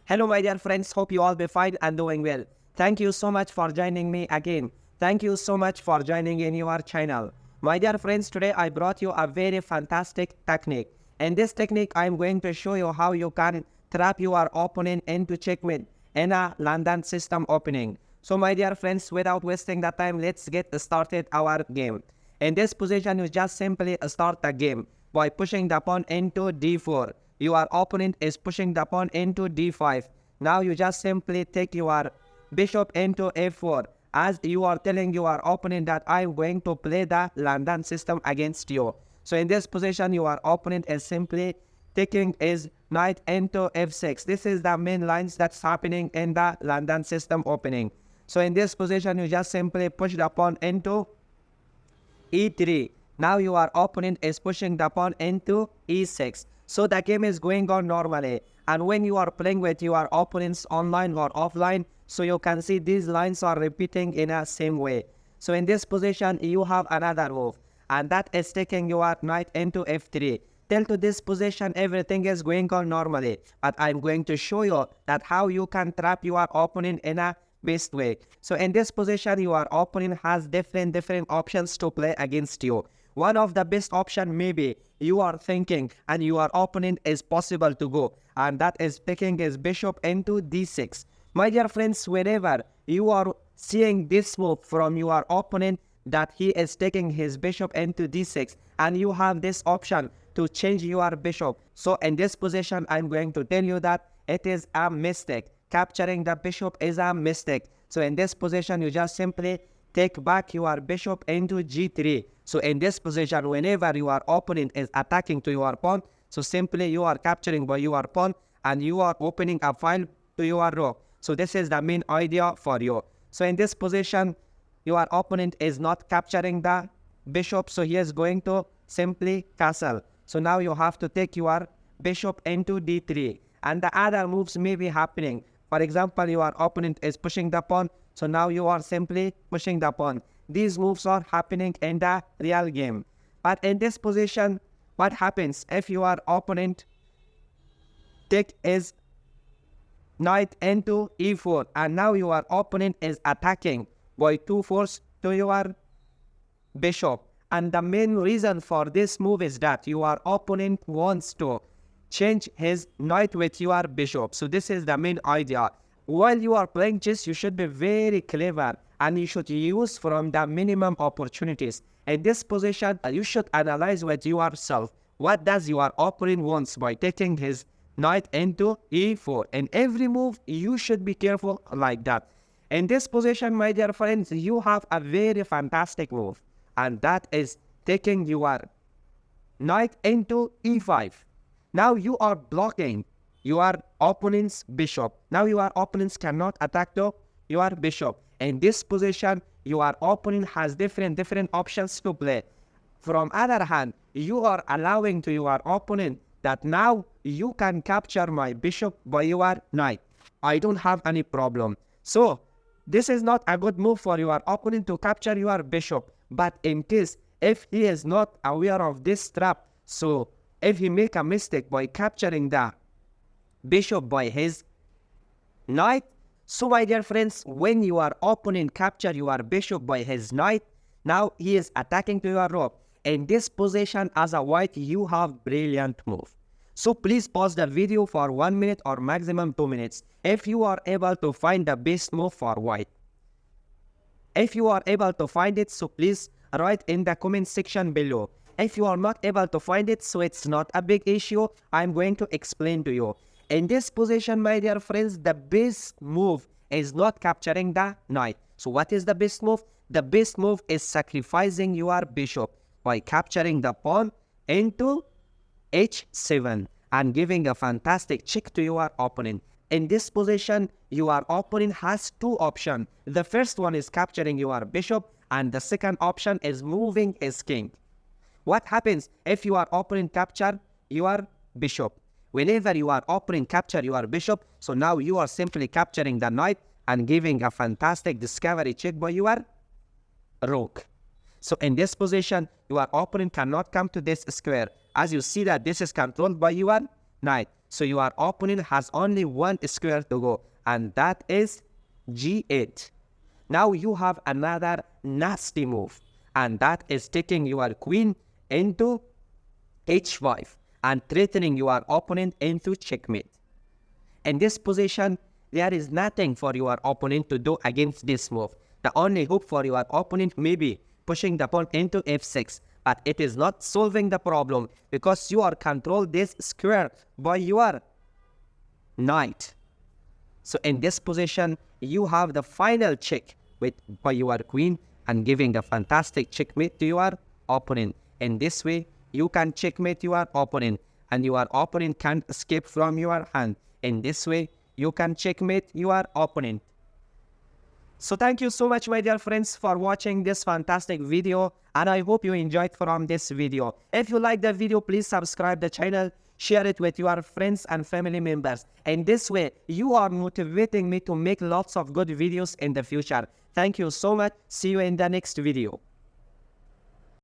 Hello my dear friends, hope you all be fine and doing well. Thank you so much for joining me again. Thank you so much for joining in your channel. My dear friends, today I brought you a very fantastic technique. In this technique, I am going to show you how you can trap your opponent into checkmate in a London system opening. So my dear friends, without wasting the time, let's get started our game. In this position, you just simply start the game by pushing the pawn into d4. Your opponent is pushing the pawn into d5. Now you just simply take your bishop into f4, as you are telling your opponent that I'm going to play the London system against you. So in this position, your opponent is simply taking his knight into f6. This is the main lines that's happening in the London system opening. So in this position, you just simply push the pawn into e3. Now your opponent is pushing the pawn into e6. So the game is going on normally. And when you are playing with your opponents online or offline, so you can see these lines are repeating in a same way. So in this position, you have another move, and that is taking your knight into f3. Till to this position, everything is going on normally. But I'm going to show you that how you can trap your opponent in a best way. So in this position, your opponent has different options to play against you. One of the best option maybe you are thinking and your opponent is possible to go, and that is picking his bishop into d6. My dear friends, whenever you are seeing this move from your opponent that he is taking his bishop into d6 and you have this option to change your bishop, so in this position I'm going to tell you that it is a mistake. Capturing the bishop is a mistake. So in this position, you just simply take back your bishop into g3. So in this position, whenever your opponent is attacking to your pawn, so simply you are capturing by your pawn and you are opening a file to your rook. So this is the main idea for you. So in this position, your opponent is not capturing the bishop, so he is going to simply castle. So now you have to take your bishop into d3, and the other moves may be happening. For example, your opponent is pushing the pawn, so now you are simply pushing the pawn. These moves are happening in the real game. But in this position, what happens if your opponent take his knight into e4, and now your opponent is attacking by 2 force to your bishop? And the main reason for this move is that your opponent wants to change his knight with your bishop. So this is the main idea. While you are playing chess, you should be very clever and you should use from the minimum opportunities. In this position, you should analyze with yourself what does your opponent wants by taking his knight into e4. In every move, you should be careful like that. In this position, my dear friends, you have a very fantastic move, and that is taking your knight into e5. Now you are blocking your opponent's bishop. Now your opponents cannot attack to your bishop. In this position, your opponent has different options to play. From other hand, you are allowing to your opponent that now you can capture my bishop by your knight. I don't have any problem. So this is not a good move for your opponent to capture your bishop. But in case if he is not aware of this trap, so if he make a mistake by capturing the bishop by his knight, so my dear friends, when your opponent capture your bishop by his knight, now he is attacking to your rook. In this position as a white, you have brilliant move. So please pause the video for 1 minute or maximum 2 minutes if you are able to find the best move for white. If you are able to find it, so please write in the comment section below. If you are not able to find it, so it's not a big issue. I'm going to explain to you. In this position, my dear friends, the best move is not capturing the knight. So what is the best move? The best move is sacrificing your bishop by capturing the pawn into h7 and giving a fantastic check to your opponent. In this position, your opponent has two options. The first one is capturing your bishop, and the second option is moving his king. What happens if your opponent capture your bishop? Whenever your opponent capture your bishop, so now you are simply capturing the knight and giving a fantastic discovery check by your rook. So in this position, your opponent cannot come to this square. As you see that this is controlled by your knight. So your opponent has only one square to go, and that is g8. Now you have another nasty move, and that is taking your queen into h5 and threatening your opponent into checkmate. In this position, there is nothing for your opponent to do against this move. The only hope for your opponent may be pushing the pawn into f6, but it is not solving the problem because you are controlled this square by your knight. So in this position, you have the final check by your queen and giving a fantastic checkmate to your opponent. In this way, you can checkmate your opponent and your opponent can't escape from your hand. In this way, you can checkmate your opponent. So thank you so much, my dear friends, for watching this fantastic video, and I hope you enjoyed from this video. If you like the video, please subscribe the channel, share it with your friends and family members. In this way, you are motivating me to make lots of good videos in the future. Thank you so much. See you in the next video.